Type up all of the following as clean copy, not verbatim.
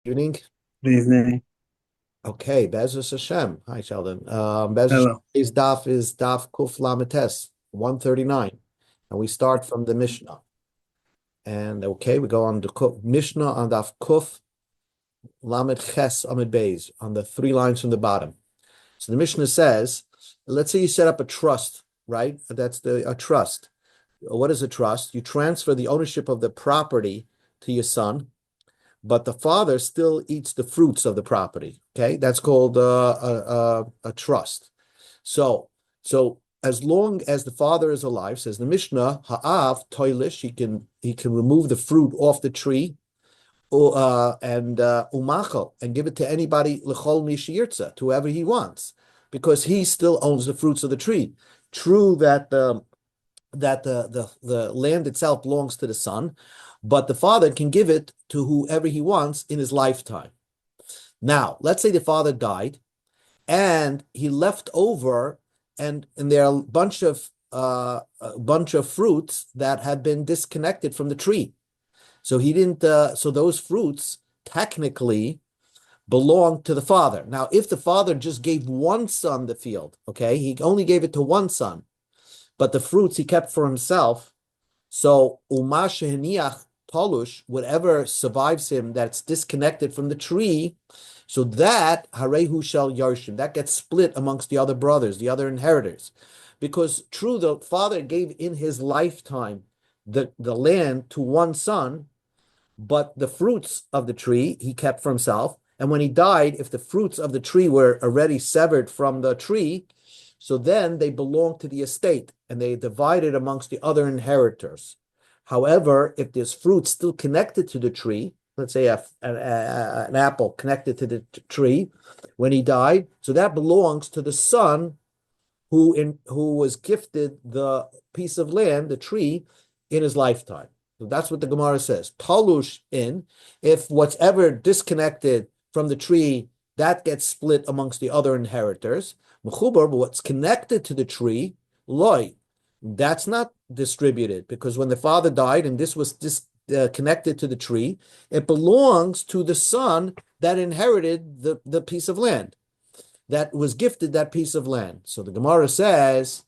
Evening. Good evening. Okay, Bezos Hashem. Hi, Sheldon. Bezos Hello. Hashem's daf is daf Kuf Lametes 139, and we start from the Mishnah. And okay, we go on the Mishnah on daf Kuf Lamed Ches Amid Beis on the three lines from the bottom. So the Mishnah says, let's say you set up a trust, right? That's a trust. What is a trust? You transfer the ownership of the property to your son, but the father still eats the fruits of the property. Okay, that's called a trust. So, so as long as the father is alive, says the Mishnah, ha'av toilish, he can remove the fruit off the tree, and umachal, and give it to anybody l'chol mishiyirtza, to whoever he wants, because he still owns the fruits of the tree. True that the land itself belongs to the son, but the father can give it to whoever he wants in his lifetime. Now, let's say the father died and he left over, and there are a bunch of fruits that have been disconnected from the tree. So he didn't. So those fruits technically belong to the father. Now, if the father just gave one son the field, okay, he only gave it to one son, but the fruits he kept for himself. So umash sheheniach talush, whatever survives him that's disconnected from the tree, so that harehu shel yarshim, that gets split amongst the other brothers, the other inheritors, because true, the father gave in his lifetime the land to one son, but the fruits of the tree he kept for himself. And when he died, if the fruits of the tree were already severed from the tree, so then they belong to the estate and they divided amongst the other inheritors. However, if there's fruit still connected to the tree, let's say an apple connected to the tree when he died, so that belongs to the son who was gifted the piece of land, the tree, in his lifetime. So that's what the Gemara says. Talush in, if what's ever disconnected from the tree, that gets split amongst the other inheritors. Mechubar, but what's connected to the tree, loy, that's not distributed, because when the father died and this was connected to the tree, it belongs to the son that inherited the piece of land, that was gifted that piece of land. So the Gemara says,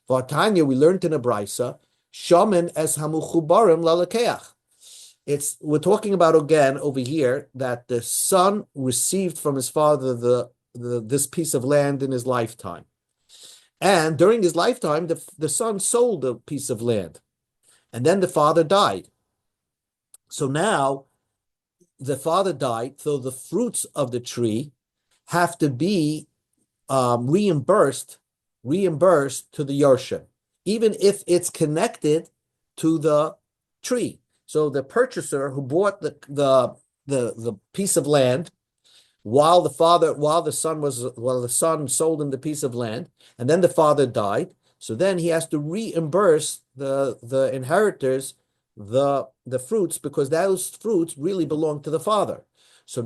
for Tanya, we learned in a brisa, shaman es hamuchubarim lalakeach. We're talking about again over here that the son received from his father this piece of land in his lifetime. And during his lifetime, the son sold a piece of land. And then the father died. So now the father died, so the fruits of the tree have to be reimbursed to the Yarshim, even if it's connected to the tree. So the purchaser who bought the piece of land while the son sold him the piece of land, and then the father died. So then he has to reimburse the inheritors the fruits, because those fruits really belong to the father. So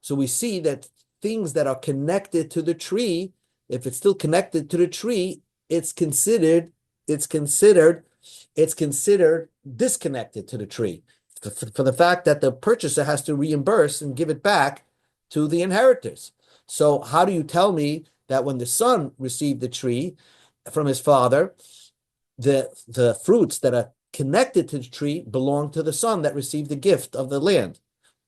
we see that things that are connected to the tree, if it's still connected to the tree, it's considered disconnected to the tree, for the fact that the purchaser has to reimburse and give it back to the inheritors. So how do you tell me that when the son received the tree from his father, the fruits that are connected to the tree belong to the son that received the gift of the land?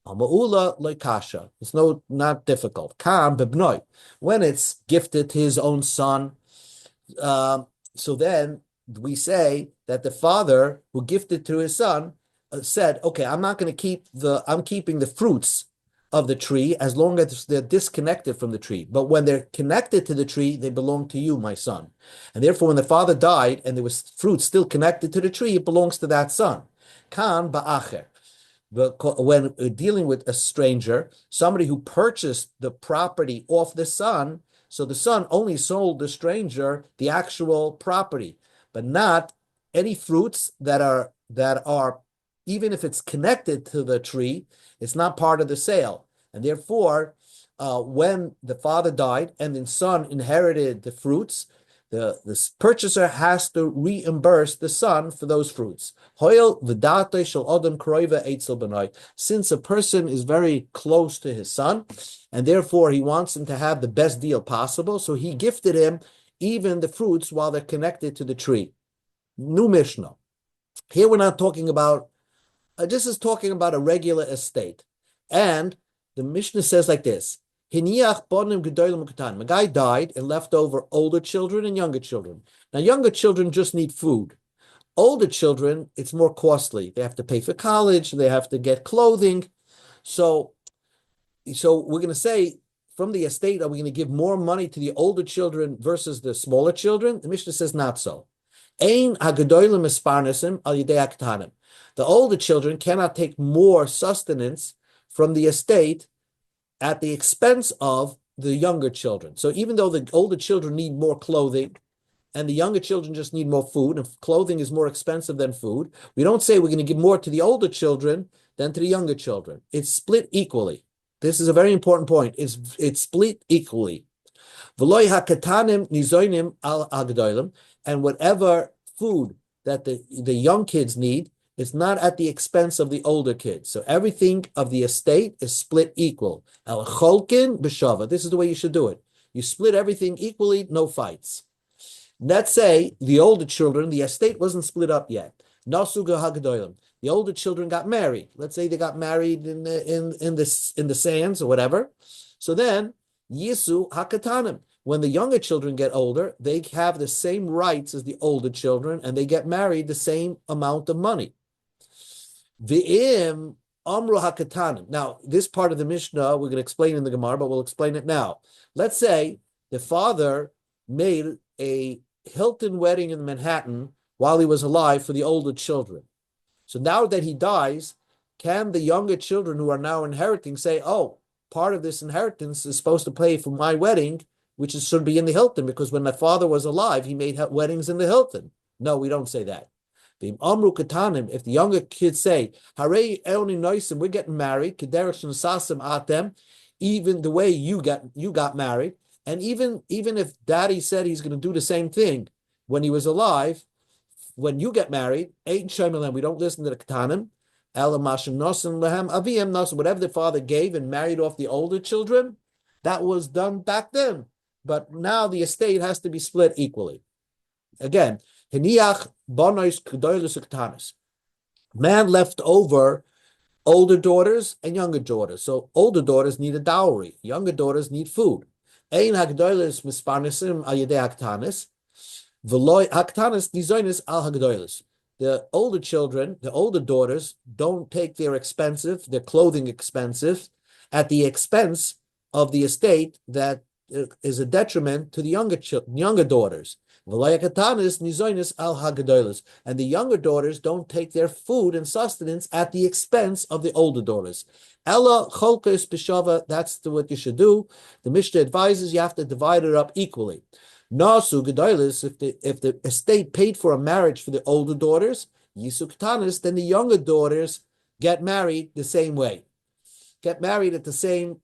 Ama'ula loikasha. It's not difficult. Kam bebnoi. When it's gifted to his own son, so then we say that the father who gifted to his son said, "Okay, I'm not going to I'm keeping the fruits of the tree as long as they're disconnected from the tree. But when they're connected to the tree, they belong to you, my son. And therefore, when the father died and there was fruit still connected to the tree, it belongs to that son. Kan ba'acher. When dealing with a stranger, somebody who purchased the property off the son, so the son only sold the stranger the actual property, but not any fruits that are even if it's connected to the tree, it's not part of the sale. And therefore, when the father died and the son inherited the fruits, the purchaser has to reimburse the son for those fruits. Since a person is very close to his son, and therefore he wants him to have the best deal possible, so he gifted him even the fruits while they're connected to the tree. New Mishnah. Here we're not talking about, this is talking about a regular estate. And the Mishnah says like this, a guy died and left over older children and younger children. Now, younger children just need food. Older children, it's more costly. They have to pay for college. They have to get clothing. So we're going to say, from the estate, are we going to give more money to the older children versus the smaller children? The Mishnah says not so. The older children cannot take more sustenance from the estate at the expense of the younger children. So even though the older children need more clothing and the younger children just need more food, and clothing is more expensive than food, we don't say we're going to give more to the older children than to the younger children. It's split equally. This is a very important point. It's split equally. And whatever food that the young kids need, it's not at the expense of the older kids. So everything of the estate is split equal. El cholkin b'shava. This is the way you should do it. You split everything equally, no fights. Let's say the older children, the estate wasn't split up yet. Nasuga hagadolim. The older children got married. Let's say they got married in the sands or whatever. So then Yisu hakatanim. When the younger children get older, they have the same rights as the older children, and they get married the same amount of money. V'im amru hakatanim. Now, this part of the Mishnah we're going to explain in the Gemara, but we'll explain it now. Let's say the father made a Hilton wedding in Manhattan while he was alive for the older children. So now that he dies, can the younger children who are now inheriting say, oh, part of this inheritance is supposed to pay for my wedding, which should be in the Hilton, because when my father was alive, he made weddings in the Hilton. No, we don't say that. If the younger kids say, we're getting married, even the way you got married, and even if daddy said he's going to do the same thing when he was alive, when you get married, we don't listen to the ketanim. Whatever the father gave and married off the older children, that was done back then. But now the estate has to be split equally. Again, man left over older daughters and younger daughters. So older daughters need a dowry. Younger daughters need food. The older children, the older daughters, don't take their clothing expensive at the expense of the estate that is a detriment to the younger daughters. And the younger daughters don't take their food and sustenance at the expense of the older daughters. Ella cholkos b'shava, that's what you should do. The Mishnah advises you have to divide it up equally. Nasu gedolos, if the estate paid for a marriage for the older daughters, yisu ketanis, then the younger daughters get married the same way. Get married at the same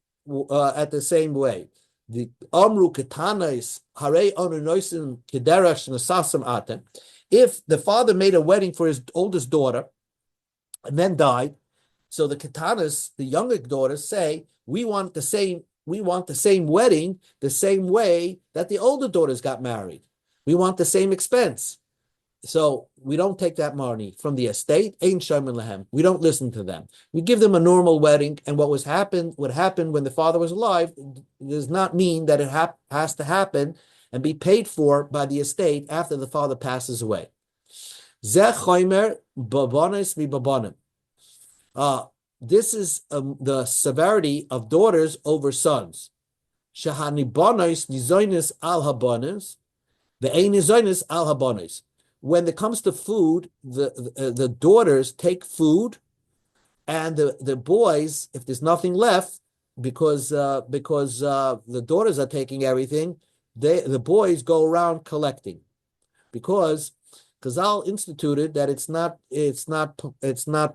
way. The amru ketanis harei onunoisin kederash nasasam atem. If the father made a wedding for his oldest daughter and then died, so the ketanis, the younger daughters, say, we want the same wedding the same way that the older daughters got married. We want the same expense. So we don't take that money from the estate. Ein shomer lehem. We don't listen to them. We give them a normal wedding, and what happened when the father was alive does not mean that it has to happen and be paid for by the estate after the father passes away. Zeh chomer babonis mi babonim. This is the severity of daughters over sons. Shahani bonis nizonis al habonis, the ein nizonis al habonis. When it comes to food, the daughters take food, and the boys, if there's nothing left, because the daughters are taking everything, the boys go around collecting, because Chazal instituted that it's not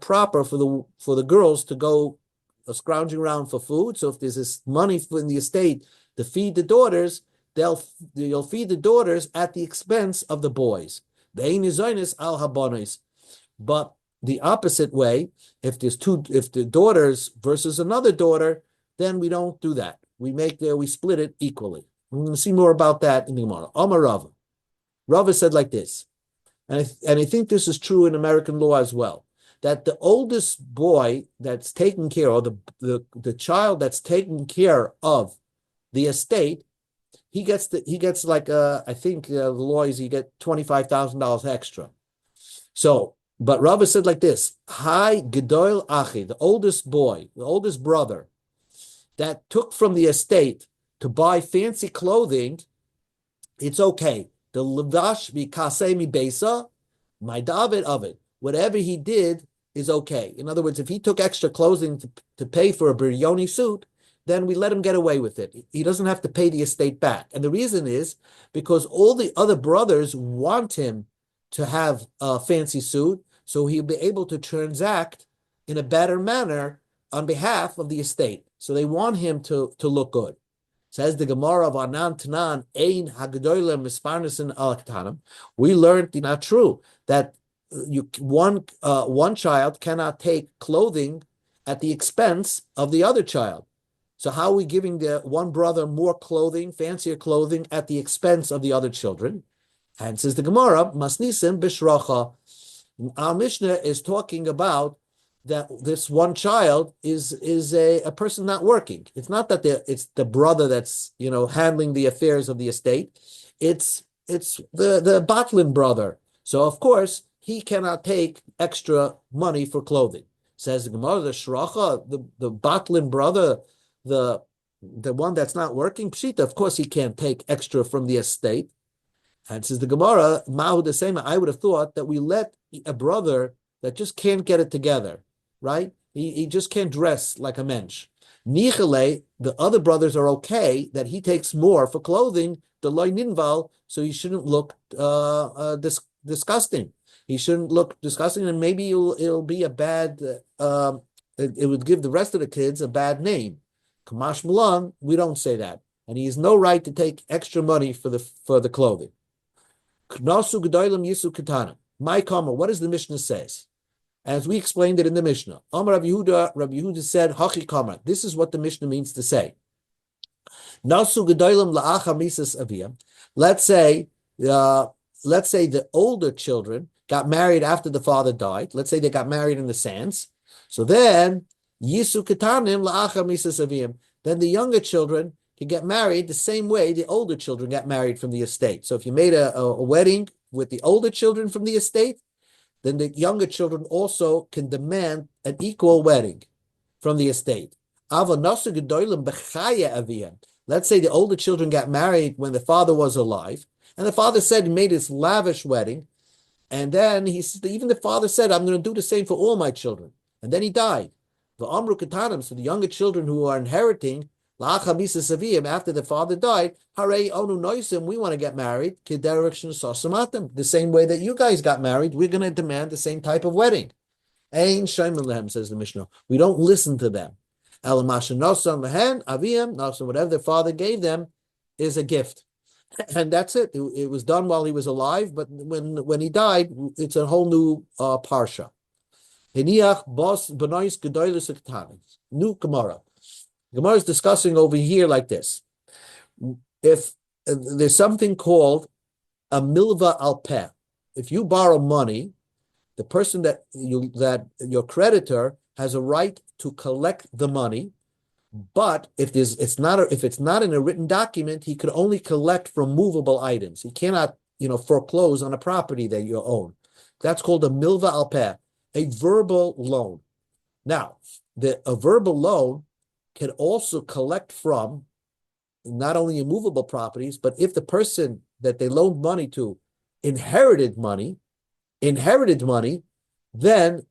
proper for the girls to go scrounging around for food. So if there's this money in the estate to feed the daughters, you'll feed the daughters at the expense of the boys. Al habonis. But the opposite way, if the daughters versus another daughter, then we don't do that. We split it equally. We're going to see more about that in the Gemara. Amar Rava. Rava said like this, and I think this is true in American law as well, that the oldest boy that's taken care of, the child that's taken care of the estate, he gets like I think the law is you get $25,000 extra. So, but Rava said like this: Hi Gedoil Achi, the oldest boy, the oldest brother, that took from the estate to buy fancy clothing, it's okay. The levash mikasei besa, my David of it. Whatever he did is okay. In other words, if he took extra clothing to pay for a biryoni suit, then we let him get away with it. He doesn't have to pay the estate back. And the reason is because all the other brothers want him to have a fancy suit, so he'll be able to transact in a better manner on behalf of the estate. So they want him to look good. Says the Gemara of Anan Tanan, Ein Hagdoilem Misparnasin Al Ktanim. We learned, not true, that one child cannot take clothing at the expense of the other child. So how are we giving the one brother more clothing, fancier clothing, at the expense of the other children? And says the Gemara, Masnisim Bishracha. Our Mishnah is talking about that this one child is a person not working. It's not that it's the brother that's handling the affairs of the estate. It's the Batlin brother. So of course he cannot take extra money for clothing. Says the Gemara, the Shracha, the Batlin brother, the one that's not working, Pshita, of course he can't take extra from the estate. And says the Gemara, Mahu the same. I would have thought that we let a brother that just can't get it together, right? He just can't dress like a mensch. Nichele, the other brothers are okay that he takes more for clothing, the loy ninval, so he shouldn't look disgusting. He shouldn't look disgusting, and maybe it'll be a bad, it would give the rest of the kids a bad name. Kamash Malan, we don't say that. And he has no right to take extra money for the clothing. Knasu Gedolim Yisu Katana. My comment, what does the Mishnah says? As we explained it in the Mishnah. Amar Rabbi Yehuda said, Hachi Kamar. This is what the Mishnah means to say. Nasu Gedolim La'acha Misas Aviyam. Let's say the older children got married after the father died. Let's say they got married in the sands. So then, Yisu Katanim La'acha Misas Aviyam. Then the younger children can get married the same way the older children got married from the estate. So if you made a wedding with the older children from the estate, then the younger children also can demand an equal wedding from the estate. Let's say the older children got married when the father was alive, and the father said he made this lavish wedding, and then even the father said, I'm going to do the same for all my children. And then he died. So the younger children who are inheriting, after the father died, we want to get married the same way that you guys got married. We're going to demand the same type of wedding. Says the Mishnah. We don't listen to them. Whatever their father gave them is a gift. And that's it. It was done while he was alive, but when he died, it's a whole new parsha. New Gemara. Gemara is discussing over here like this. If there's something called a milva al peh. If you borrow money, the person that your creditor has a right to collect the money, but if it's not in a written document, he could only collect from movable items. He cannot, foreclose on a property that you own. That's called a milva al peh, a verbal loan. Now, a verbal loan can also collect from not only immovable properties, but if the person that they loaned money to inherited money, then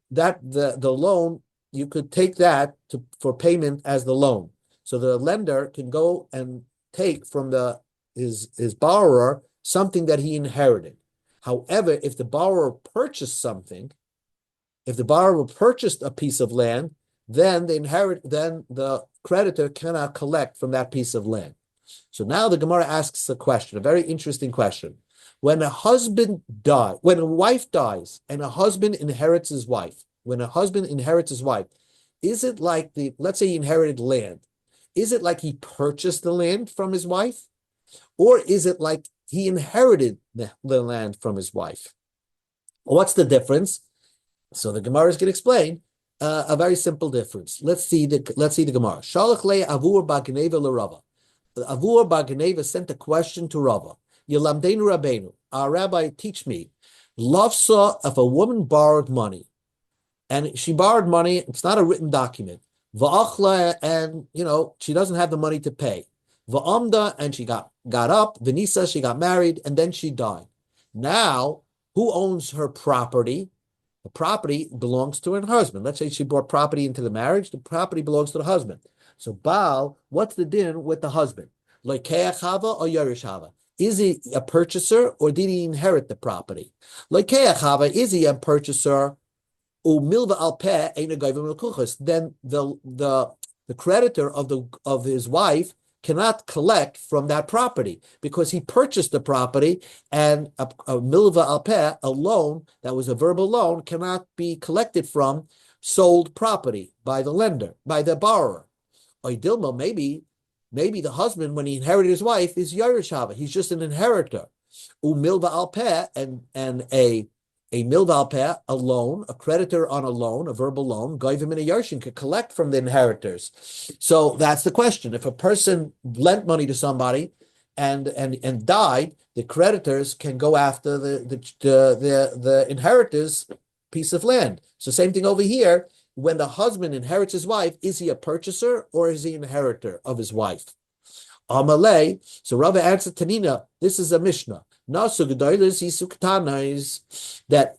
that the loan, you could take that for payment as the loan. So the lender can go and take from his borrower something that he inherited. However, if the borrower purchased something, if the borrower purchased a piece of land, then the creditor cannot collect from that piece of land. So now the Gemara asks a question, a very interesting question. When a husband dies, when a wife dies and a husband inherits his wife, when a husband inherits his wife, is it like let's say he inherited land, is it like he purchased the land from his wife? Or is it like he inherited the land from his wife? What's the difference? So the Gemara is going to explain a very simple difference. Let's see the Gemara. Shalach le Avur Bagneva l'Rava. Avur Bagneva sent a question to Rava. Yelamdeinu Rabbeinu, our rabbi, teach me. Lavsa, if a woman borrowed money, and she borrowed money, it's not a written document. Va'achla, and she doesn't have the money to pay. Va'amda, and she got up. Venisa, she got married, and then she died. Now, who owns her property? The property belongs to her husband. Let's say she brought property into the marriage. The property belongs to the husband. So Baal, what's the din with the husband? Loikeach hava or yarish hava? Is he a purchaser or did he inherit the property? Loikeach hava, is he a purchaser? Umilva al peh ein agayvim l'kuchos. Then the creditor of his wife cannot collect from that property because he purchased the property, and a milva al peh, a loan that was a verbal loan, cannot be collected from sold property by the lender, by the borrower. Or Dilma, maybe the husband, when he inherited his wife, is Yarish Hava. He's just an inheritor. Milva al peh, and a milva al peh, a loan, a creditor on a loan, a verbal loan, goyvim in a yarshin, could collect from the inheritors. So that's the question. If a person lent money to somebody and died, the creditors can go after the inheritors' piece of land. So same thing over here. When the husband inherits his wife, is he a purchaser or is he an inheritor of his wife? Amalei. So Rava answered Tanina, this is a Mishnah. That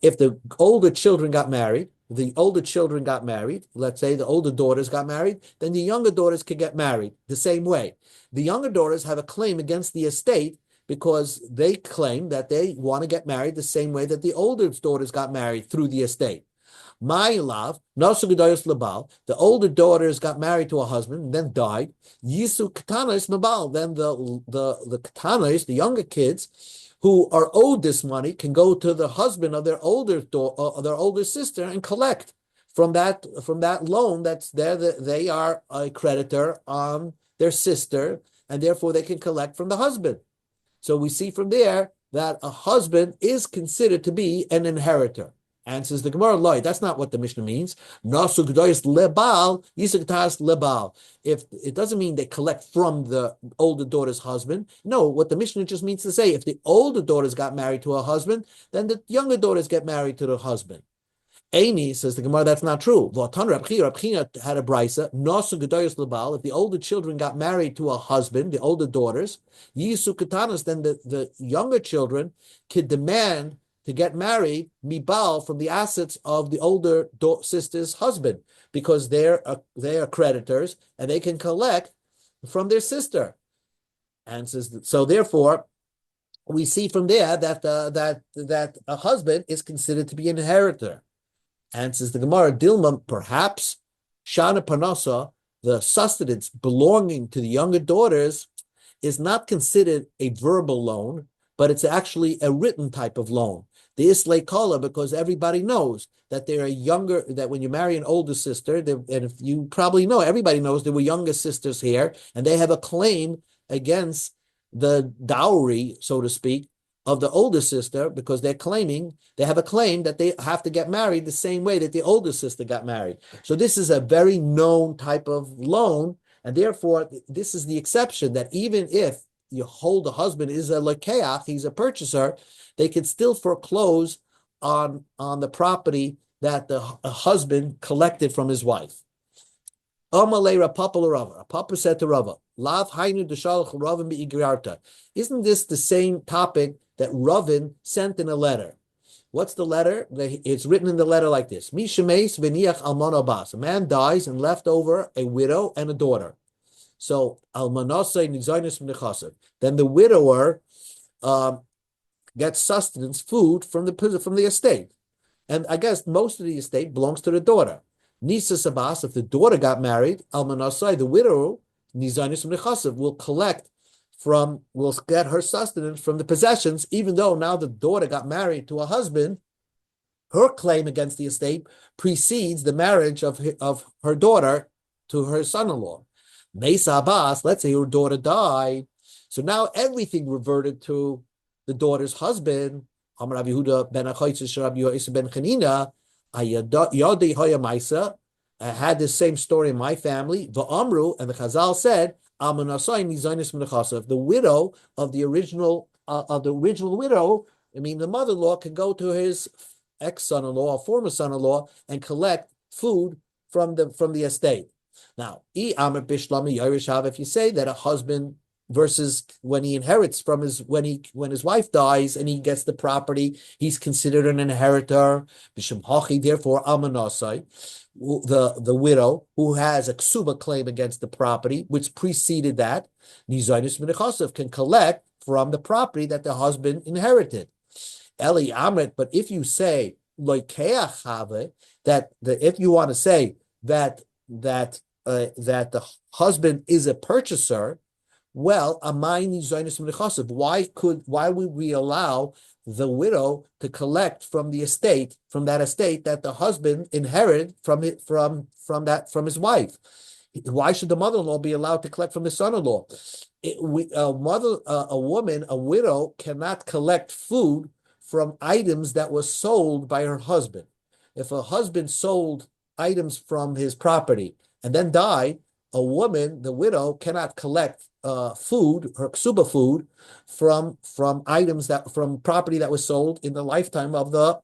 if the older children got married, let's say the older daughters got married, then the younger daughters could get married the same way. The younger daughters have a claim against the estate because they claim that they want to get married the same way that the older daughters got married through the estate. My love, the older daughters got married to a husband and then died. Yisu katanos mabal. Then the katanos, the younger kids, who are owed this money, can go to the husband of their older sister and collect from that loan that's there. That they are a creditor on their sister, and therefore they can collect from the husband. So we see from there that a husband is considered to be an inheritor. Answers the Gemara, Loi, that's not what the Mishnah means. Nasu g'doyis lebal, yisuktas lebal. If it doesn't mean they collect from the older daughter's husband. No, what the Mishnah just means to say, if the older daughters got married to a husband, then the younger daughters get married to the husband. Eini, says the Gemara, that's not true. Rabchina had a brisa, Nasu g'doyis lebal. If the older children got married to a husband, the older daughters, yisukatanas, then the younger children could demand to get married, mibal, from the assets of the older sister's husband, because they are creditors and they can collect from their sister. And so therefore, we see from there that a husband is considered to be an inheritor. And says the Gemara, Dilma, perhaps Shana Parnasa, the sustenance belonging to the younger daughters, is not considered a verbal loan, but it's actually a written type of loan. The Islay Kala, because everybody knows that they're younger, that when you marry an older sister, and if you probably know, everybody knows there were younger sisters here, and they have a claim against the dowry, so to speak, of the older sister, because they have a claim that they have to get married the same way that the older sister got married. So this is a very known type of loan, and therefore this is the exception, that even if you hold the husband is a lekeach, he's a purchaser, they can still foreclose on the property that the husband collected from his wife. Papa said to Rava, Lav hainu d'shalach Ravin be'igrarta. Isn't this the same topic that Ravin sent in a letter? What's the letter? It's written in the letter like this: Mishameis v'niach almana bas. A man dies and left over a widow and a daughter. So almanasei nizaynis m'nechasav. Then the widower gets sustenance, food from the estate, and I guess most of the estate belongs to the daughter. Nisa sabas, if the daughter got married, almanasei, the widow nizaynis m'nechasav, will collect will get her sustenance from the possessions, even though now the daughter got married to a husband. Her claim against the estate precedes the marriage of her daughter to her son-in-law. Mesa Abbas, let's say her daughter died, so now everything reverted to the daughter's husband. Amar Rabbi Yehuda ben Achaitz Rabbi Yosi ben Chanina, Yodei Hoya Maisa. I had this same story in my family. Va'amru, and the Chazal said, the widow of the original widow, I mean the mother-in-law, can go to his ex-son-in-law or former son-in-law and collect food from the estate. Now, if you say that a husband versus when he inherits from when his wife dies and he gets the property, he's considered an inheritor. Therefore, almanasai, the widow who has a ksuba claim against the property, which preceded that, can collect from the property that the husband inherited. Eli Amrit, but if you say that if you want to say that the husband is a purchaser, well, why would we allow the widow to collect from the estate, from that estate that the husband inherited from his wife? Why should the mother-in-law be allowed to collect from the son-in-law? A widow cannot collect food from items that were sold by her husband. If a husband sold items from his property and then died, a woman, the widow, cannot collect food, her ksuba food, from property that was sold in the lifetime of the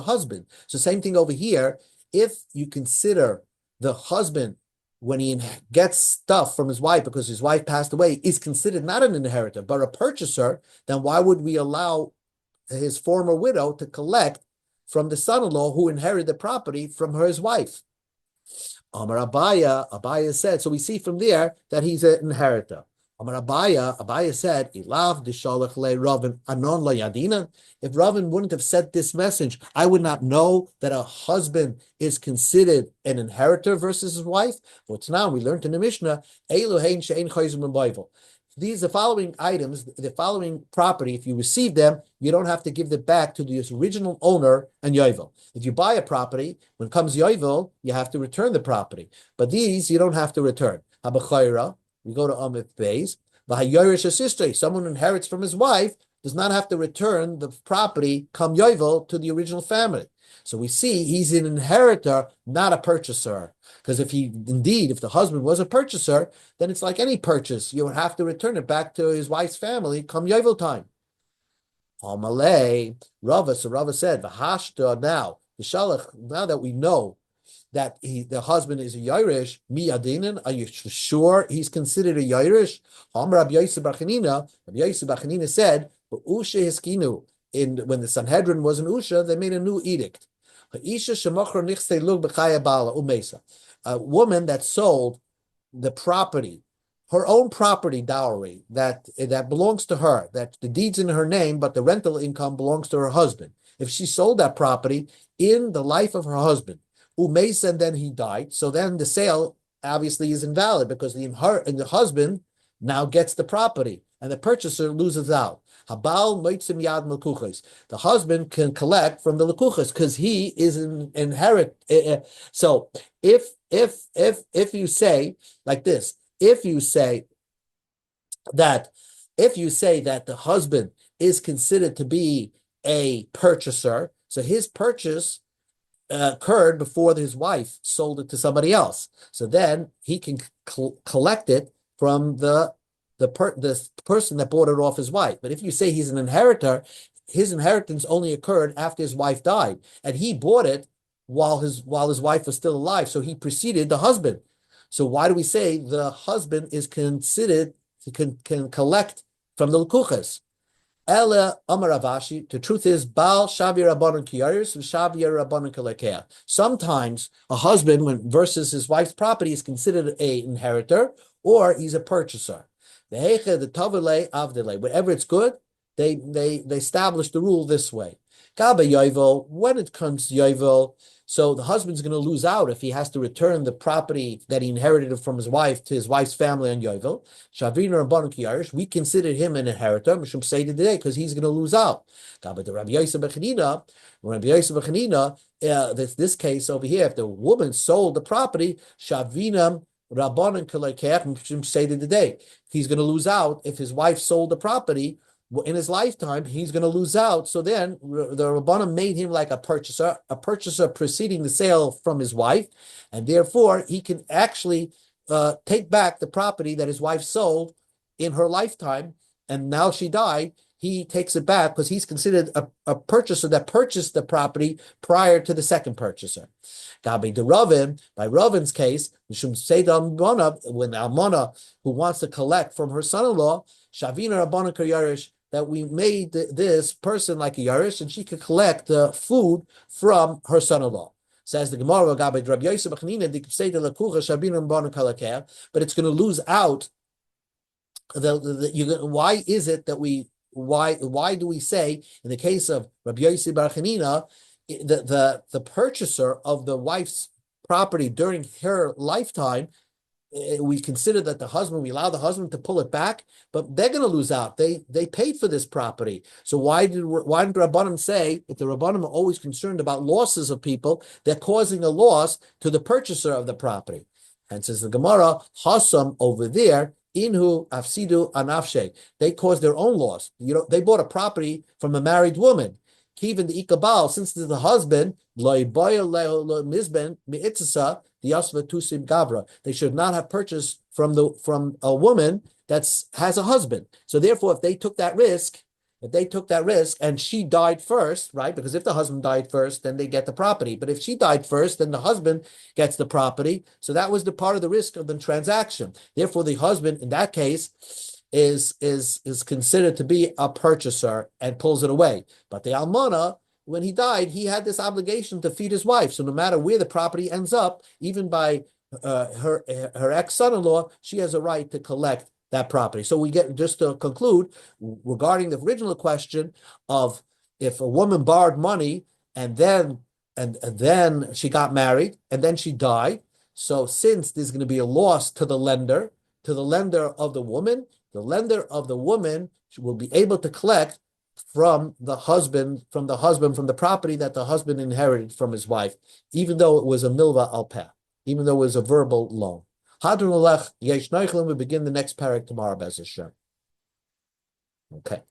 husband. So same thing over here. If you consider the husband, when he gets stuff from his wife because his wife passed away, is considered not an inheritor but a purchaser, then why would we allow his former widow to collect from the son-in-law who inherited the property from his wife? Amar Abaya said, so we see from there that he's an inheritor. Amar Abaya said, Ilav dishalach le Ravin anon la yadina. If Ravin wouldn't have said this message, I would not know that a husband is considered an inheritor versus his wife. What's now we learned in the Mishnah, Elohein she'ein chayzim b'bayvel. These, the following items, the following property, if you receive them, you don't have to give them back to the original owner and yovel. If you buy a property, when comes yovel, you have to return the property. But these, you don't have to return. Habachayra, we go to Amif Beis. Someone who inherits from his wife does not have to return the property, come yovel, to the original family. So we see he's an inheritor, not a purchaser. Because if the husband was a purchaser, then it's like any purchase. You would have to return it back to his wife's family come yovel time. Amalei, Rava, so Rava said, V'hashta now, the Shalach, now that we know that the husband is a Yairish, mi adinin, are you sure he's considered a Yairish? Rabbi Yosef bar Chanina said, Usha hiskinu, when the Sanhedrin was in Usha, they made a new edict. A woman that sold the property, her own property dowry that belongs to her, that the deed's in her name, but the rental income belongs to her husband. If she sold that property in the life of her husband, Umeisa, and then he died, so then the sale obviously is invalid because the husband now gets the property and the purchaser loses out. Habal moitzim yad l'kuches. The husband can collect from the l'kuches because he is an inherit. So if you say like this, if you say that the husband is considered to be a purchaser, so his purchase occurred before his wife sold it to somebody else. So then he can collect it from the person that bought it off his wife. But if you say he's an inheritor, his inheritance only occurred after his wife died, and he bought it while his wife was still alive. So he preceded the husband. So why do we say the husband is considered can collect from the l'kuches? Ela Amar Ravashi. The truth is, Baal Shavi Rabbanon Kiyaris Shavi Rabbanon Kalekea. Sometimes a husband, versus his wife's property, is considered an inheritor or he's a purchaser. The Tavale Avdele. Whenever it's good, they establish the rule this way. Gabe Yovel, when it comes to Yovel, so the husband's going to lose out if he has to return the property that he inherited from his wife to his wife's family on Yovel. Shavina Rabbanon Kiyarish, we consider him an inheritor, Mishum say today, because he's going to lose out. Gabe the Rabbi Yosef Bechanina, this case over here, if the woman sold the property, Shavina Rabbanon Kiyarish, Mishum say today, he's going to lose out if his wife sold the property in his lifetime. He's going to lose out. So then the Rabbanim made him like a purchaser preceding the sale from his wife, and therefore he can actually take back the property that his wife sold in her lifetime, and now she died. He takes it back because he's considered a purchaser that purchased the property prior to the second purchaser. Gabi de Ravin, by Ravin's case, when the Almana who wants to collect from her son-in-law, Shavina Rabbanan Yarish, that we made this person like a Yarish, and she could collect food from her son-in-law. Says the Gemara, but it's going to lose out. Why is it that why do we say in the case of Rabbi Yossi Bar Chanina, the purchaser of the wife's property during her lifetime, we consider that we allow the husband to pull it back, but they're going to lose out. They paid for this property. So why did Rabbanim say, if the Rabbanim are always concerned about losses of people, they're causing a loss to the purchaser of the property? And says the Gemara, Hasam over there, Inhu Afsidu Anafshe. They caused their own loss. They bought a property from a married woman. Kivin the Ikabal, since the husband, they should not have purchased from a woman that has a husband. So therefore, if they took that risk and she died first, right? Because if the husband died first, then they get the property. But if she died first, then the husband gets the property. So that was the part of the risk of the transaction. Therefore, the husband in that case is considered to be a purchaser and pulls it away. But the almana, when he died, he had this obligation to feed his wife. So no matter where the property ends up, even by her ex-son-in-law, she has a right to collect that property. So we get, just to conclude, regarding the original question of if a woman borrowed money and then she got married and then she died. So since there's going to be a loss to the lender of the woman, the lender of the woman will be able to collect from the property that the husband inherited from his wife, even though it was a milva al peh, even though it was a verbal loan. We begin the next parak tomorrow, Bez Hashem. Okay.